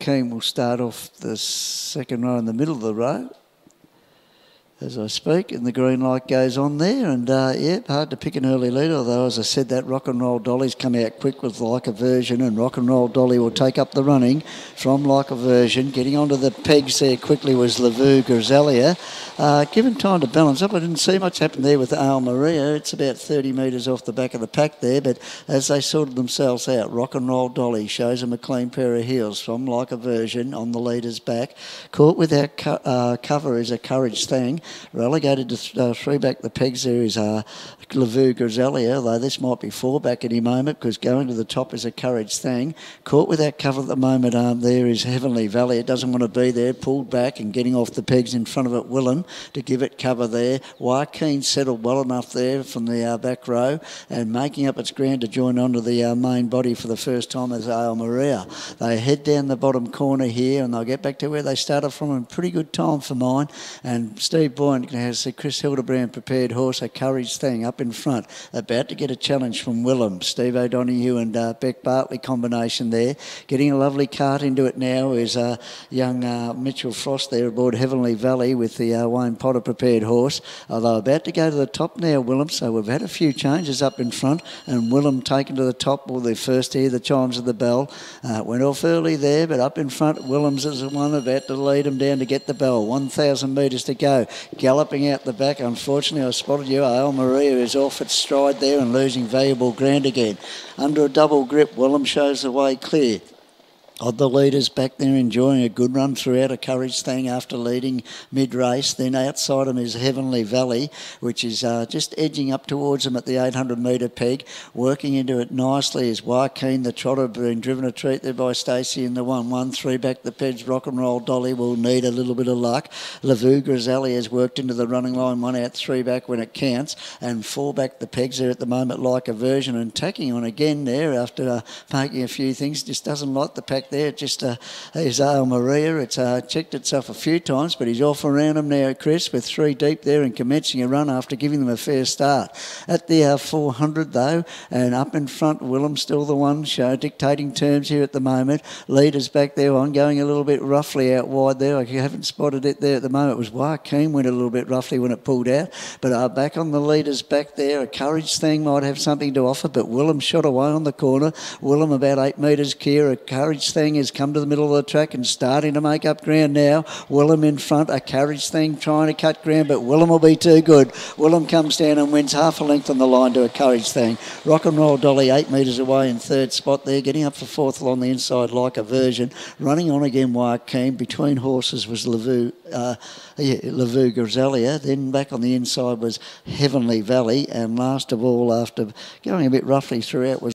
Keen will start off the second row in the middle of the row as I speak, and the green light goes on there, and yeah, hard to pick an early lead, although as I said, that Rock and Roll Dolly's come out quick with Like a Version, and Rock and Roll Dolly will take up the running from Like a Version. Getting onto the pegs there quickly was Lavu Grisalia. Given time to balance up, I didn't see much happen there with Ale Maria. It's about 30 metres off the back of the pack there, but as they sorted themselves out, Rock and Roll Dolly shows them a clean pair of heels from Like a Version on the leader's back. Caught without cover is a Courage Thing. Relegated to three back the pegs there is Lavu Grisalia, although this might be four back any moment because going to the top is a Courage Thing. Caught without cover at the moment there is Heavenly Valley. It doesn't want to be there. Pulled back and getting off the pegs in front of it, Willem, to give it cover there. Joaquin settled well enough there from the back row and making up its ground to join onto the main body for the first time as Ale Maria. They head down the bottom corner here and they'll get back to where they started from in pretty good time for mine. And Steve Boyne has the Chris Hildebrand prepared horse, a Courage Thing, up in front, about to get a challenge from Willem. Steve O'Donoghue and Beck Bartley combination there. Getting a lovely cart into it now is young Mitchell Frost there aboard Heavenly Valley with the Wayne Potter prepared horse. Although about to go to the top now, Willem, so we've had a few changes up in front, and Willem taken to the top, well, the first hear the chimes of the bell. Went off early there, but up in front, Willems is the one about to lead him down to get the bell. 1,000 metres to go. Galloping out the back, unfortunately, I spotted you. Ale Maria is off its stride there and losing valuable ground again. Under a double grip, Willem shows the way clear. Of the leaders back there enjoying a good run throughout, a Courage Thing after leading mid-race. Then outside him is Heavenly Valley, which is just edging up towards him at the 800 metre peg. Working into it nicely is Joaquin, the trotter, being driven a treat there by Stacey in the 1-1. Three back the pegs, Rock and Roll Dolly will need a little bit of luck. Lavu Grisalia has worked into the running line, one out, three back when it counts, and four back the pegs there at the moment, Like a Version, and tacking on again there after making a few things. Just doesn't like the pack there. It just is Ale Maria. It's checked itself a few times, but he's off around him now, Chris, with three deep there and commencing a run after giving them a fair start. At the 400 though, and up in front, Willem still the one, dictating terms here at the moment. Leaders back there on, going a little bit roughly out wide there. I haven't spotted it there at the moment. It was Joaquin went a little bit roughly when it pulled out, but back on the leaders back there, a Courage Thing might have something to offer, but Willem shot away on the corner. Willem about 8 metres clear. A Courage Thing has come to the middle of the track and starting to make up ground now. Willem in front, a Courage Thing trying to cut ground, but Willem will be too good. Willem comes down and wins half a length on the line to a Courage Thing. Rock and Roll Dolly 8 metres away in third spot there, getting up for fourth along the inside Like a Version. Running on again Joaquin. Between horses was Lavu Grisalia. Then back on the inside was Heavenly Valley, and last of all, after going a bit roughly throughout, was